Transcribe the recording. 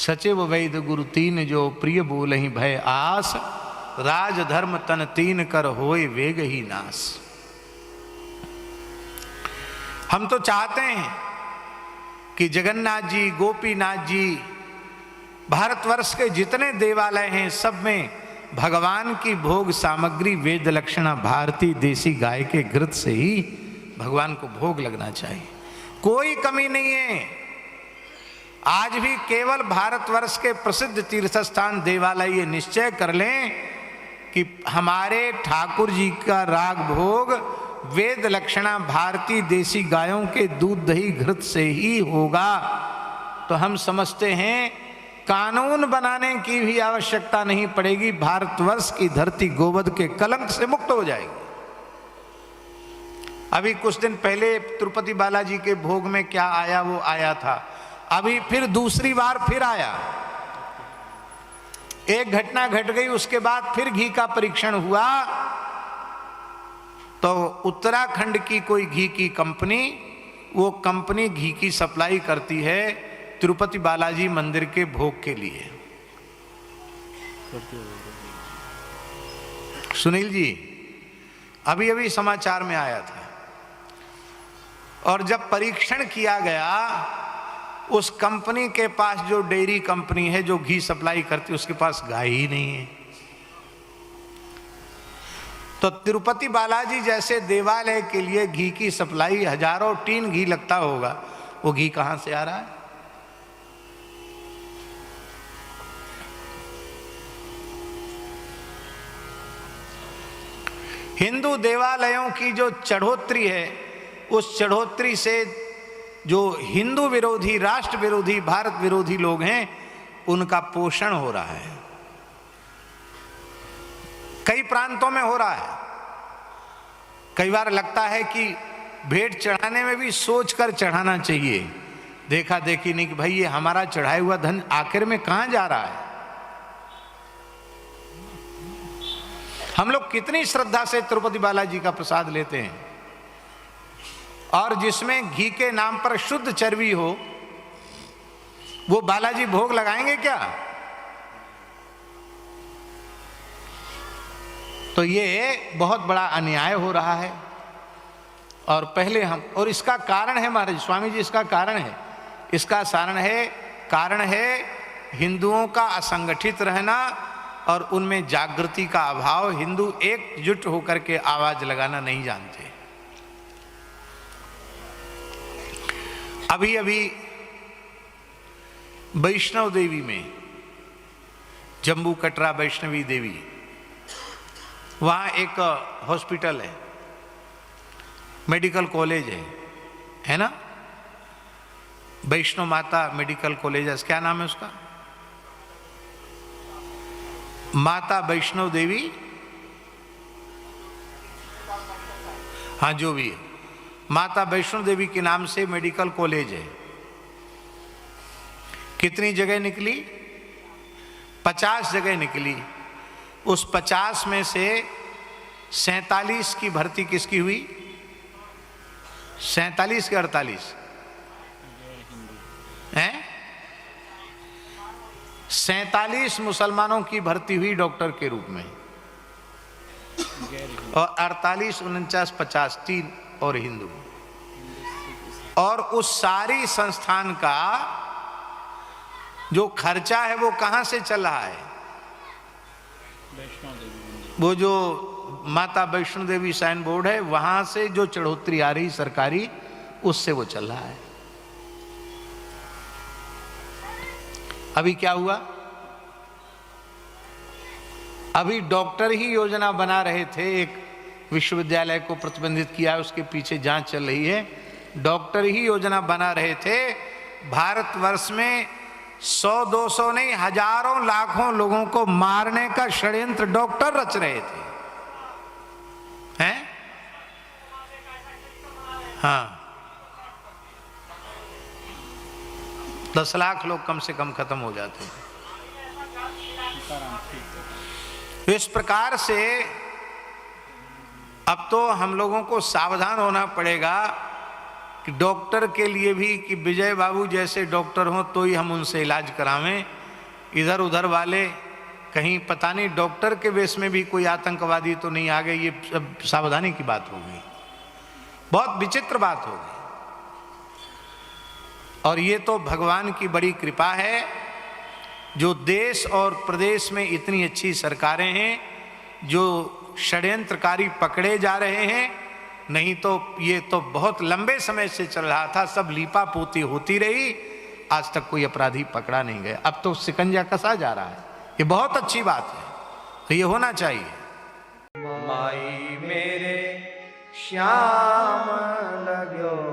सचिव वैद गुरु तीन जो प्रिय बोलहि भय आस, राज धर्म तन तीन कर होए वेग ही नास। हम तो चाहते हैं कि जगन्नाथ जी, गोपीनाथ जी, भारतवर्ष के जितने देवालय हैं सब में भगवान की भोग सामग्री वेद लक्षणा भारतीय देसी गाय के घृत से ही भगवान को भोग लगना चाहिए। कोई कमी नहीं है। आज भी केवल भारतवर्ष के प्रसिद्ध तीर्थ स्थान देवालय ये निश्चय कर लें कि हमारे ठाकुर जी का राग भोग वेद लक्षणा भारतीय देसी गायों के दूध दही घृत से ही होगा, तो हम समझते हैं कानून बनाने की भी आवश्यकता नहीं पड़ेगी। भारतवर्ष की धरती गोवध के कलंक से मुक्त हो जाएगी। अभी कुछ दिन पहले तिरुपति बालाजी के भोग में क्या आया वो आया था, अभी फिर दूसरी बार फिर आया। एक घटना घट गई, उसके बाद फिर घी का परीक्षण हुआ तो उत्तराखंड की कोई घी की कंपनी, वो कंपनी घी की सप्लाई करती है तिरुपति बालाजी मंदिर के भोग के लिए। सुनील जी, अभी अभी समाचार में आया था। और जब परीक्षण किया गया, उस कंपनी के पास, जो डेयरी कंपनी है जो घी सप्लाई करती है, उसके पास गाय ही नहीं है। तो तिरुपति बालाजी जैसे देवालय के लिए घी की सप्लाई, हजारों टीन घी लगता होगा, वो घी कहां से आ रहा है? हिंदू देवालयों की जो चढ़ोतरी है, उस चढ़ोतरी से जो हिंदू विरोधी, राष्ट्र विरोधी, भारत विरोधी लोग हैं, उनका पोषण हो रहा है। कई प्रांतों में हो रहा है। कई बार लगता है कि भेंट चढ़ाने में भी सोच कर चढ़ाना चाहिए, देखा देखी नहीं कि भाई ये हमारा चढ़ाया हुआ धन आखिर में कहां जा रहा है। हम लोग कितनी श्रद्धा से तिरुपति बालाजी का प्रसाद लेते हैं, और जिसमें घी के नाम पर शुद्ध चर्बी हो, वो बालाजी भोग लगाएंगे क्या? तो ये बहुत बड़ा अन्याय हो रहा है। और पहले हम, और इसका कारण है महाराज स्वामी जी, इसका कारण है, इसका कारण है हिंदुओं का असंगठित रहना और उनमें जागृति का अभाव। हिंदू एकजुट होकर के आवाज लगाना नहीं जानते। अभी अभी वैष्णव देवी में, जम्मू कटरा वैष्णवी देवी, वहाँ एक हॉस्पिटल है, मेडिकल कॉलेज है ना, वैष्णव माता मेडिकल कॉलेज, क्या नाम है उसका? माता वैष्णव देवी, हाँ जो भी है, माता वैष्णव देवी के नाम से मेडिकल कॉलेज है। कितनी जगह निकली? 50 जगह निकली। उस 50 में से 47 की भर्ती किसकी हुई? 47 के 48 हैं? 47 मुसलमानों की भर्ती हुई डॉक्टर के रूप में, और 48, 49, 50 3 और हिंदू। और उस सारी संस्थान का जो खर्चा है वो कहां से चल रहा है? वो जो माता वैष्णो देवी साइन बोर्ड है, वहां से जो चढ़ोतरी आ रही सरकारी, उससे वो चल रहा है। अभी क्या हुआ? अभी डॉक्टर ही योजना बना रहे थे, एक विश्वविद्यालय को प्रतिबंधित किया, उसके पीछे जांच चल रही है। डॉक्टर ही योजना बना रहे थे, भारतवर्ष में 100-200 नहीं, हजारों लाखों लोगों को मारने का षड्यंत्र डॉक्टर रच रहे थे, हैं? हाँ, 10 लाख लोग कम से कम खत्म हो जाते हैं। इस प्रकार से अब तो हम लोगों को सावधान होना पड़ेगा कि डॉक्टर के लिए भी कि विजय बाबू जैसे डॉक्टर हों तो ही हम उनसे इलाज करावें, इधर उधर वाले कहीं पता नहीं डॉक्टर के वेश में भी कोई आतंकवादी तो नहीं आ गए। ये सब सावधानी की बात हो गई, बहुत विचित्र बात हो गई। और ये तो भगवान की बड़ी कृपा है जो देश और प्रदेश में इतनी अच्छी सरकारें हैं, जो षड्यंत्रकारी पकड़े जा रहे हैं। नहीं तो ये तो बहुत लंबे समय से चल रहा था, सब लीपा पोती होती रही, आज तक कोई अपराधी पकड़ा नहीं गया। अब तो शिकंजा कसा जा रहा है, ये बहुत अच्छी बात है, तो ये होना चाहिए। माई मेरे श्याम लगो